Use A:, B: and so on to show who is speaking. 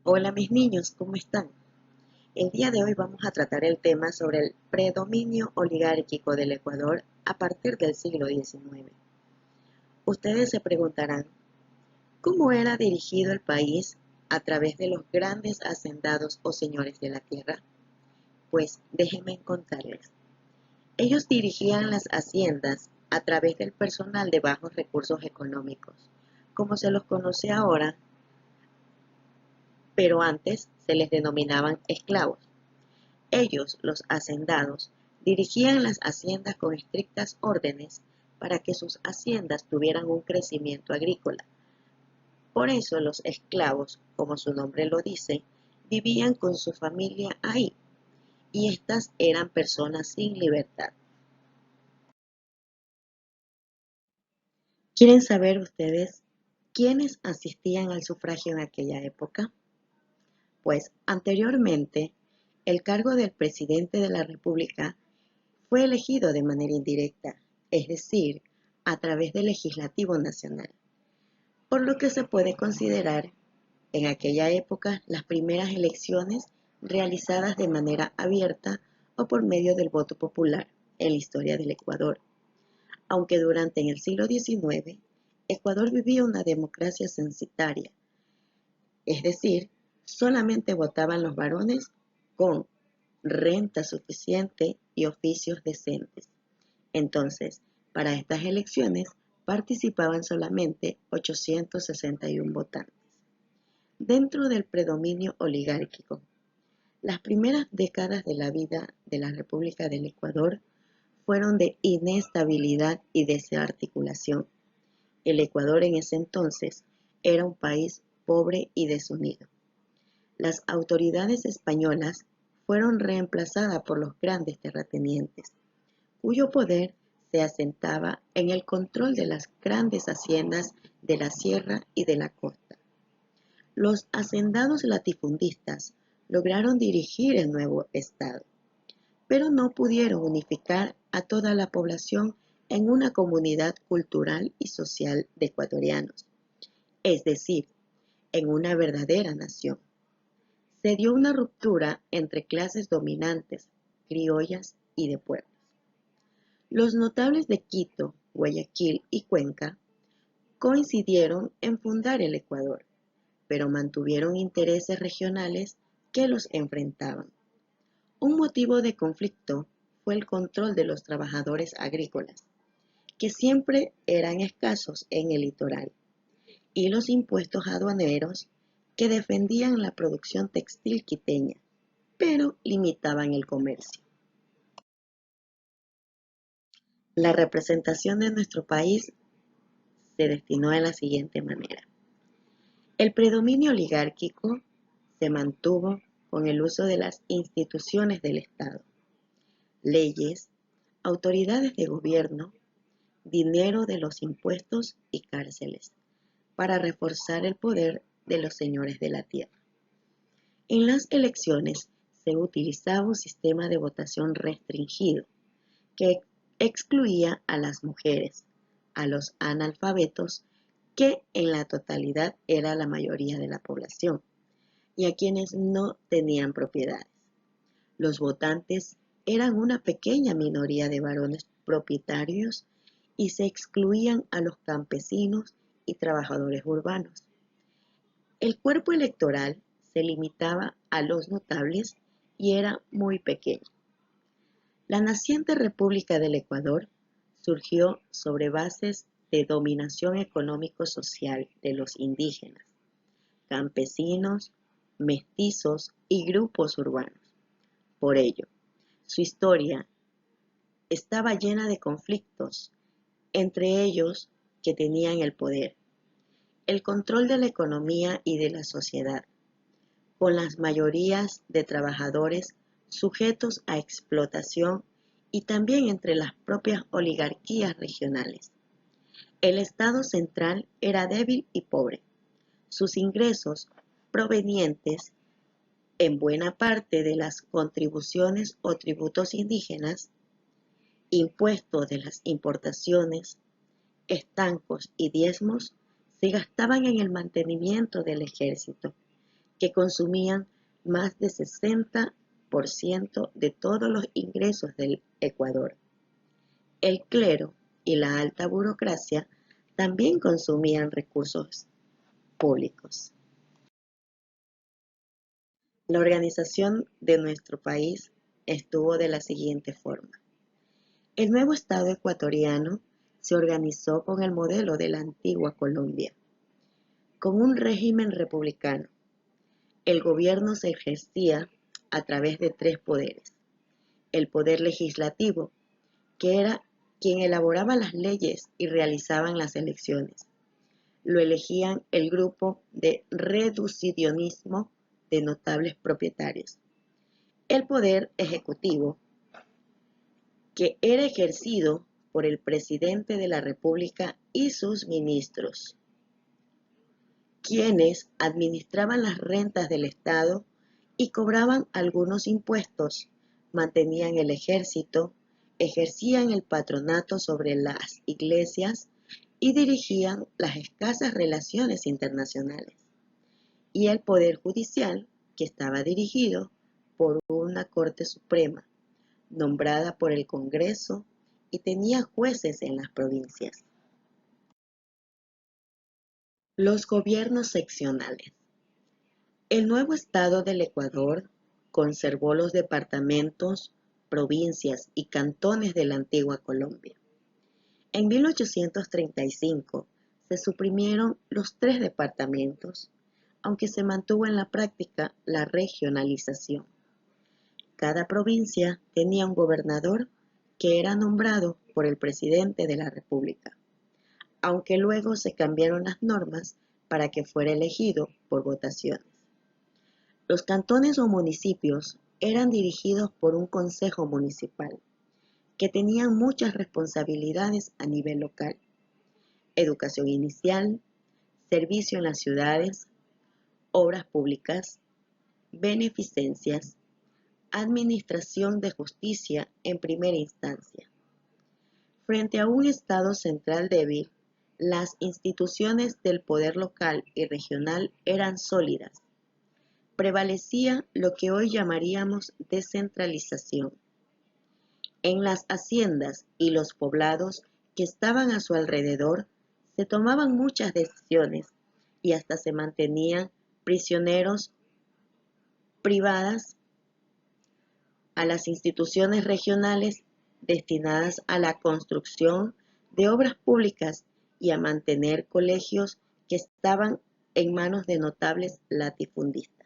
A: Hola mis niños, ¿cómo están? El día de hoy vamos a tratar el tema sobre el predominio oligárquico del Ecuador a partir del siglo XIX. Ustedes se preguntarán, ¿cómo era dirigido el país a través de los grandes hacendados o señores de la tierra? Pues déjenme contarles. Ellos dirigían las haciendas a través del personal de bajos recursos económicos, como se los conoce ahora, pero antes se les denominaban esclavos. Ellos, los hacendados, dirigían las haciendas con estrictas órdenes para que sus haciendas tuvieran un crecimiento agrícola. Por eso los esclavos, como su nombre lo dice, vivían con su familia ahí, y estas eran personas sin libertad. ¿Quieren saber ustedes quiénes asistían al sufragio en aquella época? Pues anteriormente, el cargo del presidente de la República fue elegido de manera indirecta, es decir, a través del Legislativo Nacional, por lo que se puede considerar en aquella época las primeras elecciones realizadas de manera abierta o por medio del voto popular en la historia del Ecuador, aunque durante el siglo XIX Ecuador vivía una democracia censitaria, es decir, solamente votaban los varones con renta suficiente y oficios decentes. Entonces, para estas elecciones participaban solamente 861 votantes. Dentro del predominio oligárquico, las primeras décadas de la vida de la República del Ecuador fueron de inestabilidad y desarticulación. El Ecuador en ese entonces era un país pobre y desunido. Las autoridades españolas fueron reemplazadas por los grandes terratenientes, cuyo poder se asentaba en el control de las grandes haciendas de la sierra y de la costa. Los hacendados latifundistas lograron dirigir el nuevo estado, pero no pudieron unificar a toda la población en una comunidad cultural y social de ecuatorianos, es decir, en una verdadera nación. Se dio una ruptura entre clases dominantes, criollas y de pueblos. Los notables de Quito, Guayaquil y Cuenca coincidieron en fundar el Ecuador, pero mantuvieron intereses regionales que los enfrentaban. Un motivo de conflicto fue el control de los trabajadores agrícolas, que siempre eran escasos en el litoral, y los impuestos aduaneros que defendían la producción textil quiteña, pero limitaban el comercio. La representación de nuestro país se destinó de la siguiente manera. El predominio oligárquico se mantuvo con el uso de las instituciones del Estado, leyes, autoridades de gobierno, dinero de los impuestos y cárceles, para reforzar el poder de los señores de la tierra. En las elecciones se utilizaba un sistema de votación restringido que excluía a las mujeres, a los analfabetos, que en la totalidad era la mayoría de la población, y a quienes no tenían propiedades. Los votantes eran una pequeña minoría de varones propietarios y se excluían a los campesinos y trabajadores urbanos. El cuerpo electoral se limitaba a los notables y era muy pequeño. La naciente República del Ecuador surgió sobre bases de dominación económico-social de los indígenas, campesinos, mestizos y grupos urbanos. Por ello, su historia estaba llena de conflictos, entre ellos que tenían el poder, el control de la economía y de la sociedad, con las mayorías de trabajadores sujetos a explotación y también entre las propias oligarquías regionales. El Estado central era débil y pobre. Sus ingresos provenientes en buena parte de las contribuciones o tributos indígenas, impuestos de las importaciones, estancos y diezmos se gastaban en el mantenimiento del ejército, que consumían más de 60% de todos los ingresos del Ecuador. El clero y la alta burocracia también consumían recursos públicos. La organización de nuestro país estuvo de la siguiente forma. El nuevo Estado ecuatoriano se organizó con el modelo de la antigua Colombia, con un régimen republicano. El gobierno se ejercía a través de tres poderes. El poder legislativo, que era quien elaboraba las leyes y realizaban las elecciones. Lo elegían el grupo de reduccionismo de notables propietarios. El poder ejecutivo, que era ejercido por el presidente de la República y sus ministros, quienes administraban las rentas del Estado y cobraban algunos impuestos, mantenían el ejército, ejercían el patronato sobre las iglesias y dirigían las escasas relaciones internacionales. Y el Poder Judicial, que estaba dirigido por una Corte Suprema, nombrada por el Congreso y tenía jueces en las provincias. Los gobiernos seccionales. El nuevo Estado del Ecuador conservó los departamentos, provincias y cantones de la antigua Colombia. En 1835 se suprimieron los tres departamentos, aunque se mantuvo en la práctica la regionalización. Cada provincia tenía un gobernador que era nombrado por el presidente de la República, aunque luego se cambiaron las normas para que fuera elegido por votaciones. Los cantones o municipios eran dirigidos por un consejo municipal, que tenían muchas responsabilidades a nivel local: educación inicial, servicio en las ciudades, obras públicas, beneficencias, administración de justicia en primera instancia. Frente a un Estado central débil, las instituciones del poder local y regional eran sólidas. Prevalecía lo que hoy llamaríamos descentralización. En las haciendas y los poblados que estaban a su alrededor se tomaban muchas decisiones y hasta se mantenían prisioneros privadas a las instituciones regionales destinadas a la construcción de obras públicas y a mantener colegios que estaban en manos de notables latifundistas.